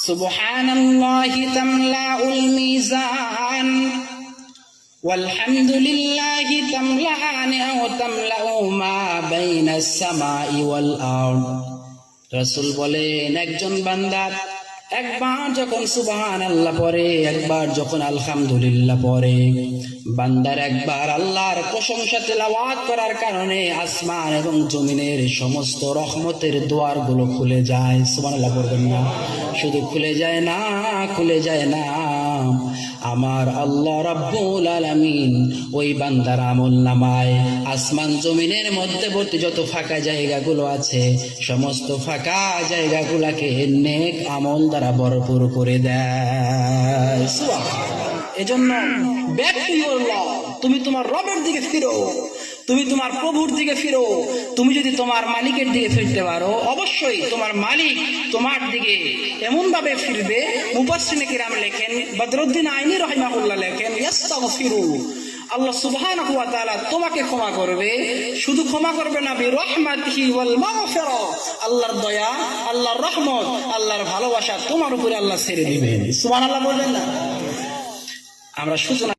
সুবহানাল্লাহি তামলাউল মিজান ওয়ালহামদুলিল্লাহি তামলানি আও তামলাউ মা বাইনাস সামাই ওয়াল আরদ। রাসূল বলেন, একজন বান্দা একবার যখন সুবহানাল্লাহ পড়ে, একবার যখন আলহামদুলিল্লাহ পড়ে, বান্দার একবার আল্লাহর প্রশংসা তেলাওয়াত করার কারণে আসমান এবং জমিনের সমস্ত রহমতের দুয়ারগুলো খুলে যায়। সুবহানাল্লাহ পড়বেন না? শুধু খুলে যায় না, আমার আল্লাহ রাব্বুল আলামিন ওই বান্দার আমল নামায় আসমান জমিনের মধ্যবর্তী যত ফাঁকা জায়গাগুলো আছে, সমস্ত ফাঁকা জায়গাগুলোকে নেক আমল দ্বারা ভরপুর করে দেয়। এজন্য ব্যাক টু ইউর লর্ড, তুমি তোমার রবের দিকে ফিরো, তুমি তোমার প্রভুর দিকে ফিরো। তুমি যদি তোমার মালিকের দিকে ফিরতে পারো, অবশ্যই তোমার মালিক তোমার দিকে এমন ভাবে ফিরবে। মুফাসসিরিনে কিরাম লেখেন, বদরুদ্দিন আইনি রাহিমাহুল্লাহ লেখেন, ইস্তাগফিরু, আল্লাহ সুবহানাহু ওয়া তাআলা তোমাকে ক্ষমা করবে। শুধু ক্ষমা করবে না, বিরহমাতিহি ওয়াল মাগফিরা, আল্লাহর দয়া, আল্লাহর রহমত, আল্লাহর ভালোবাসা তোমার উপরে আল্লাহ ছেড়ে দিবেন। সুবহানাল্লাহ বলবেন না? আমরা সূচনা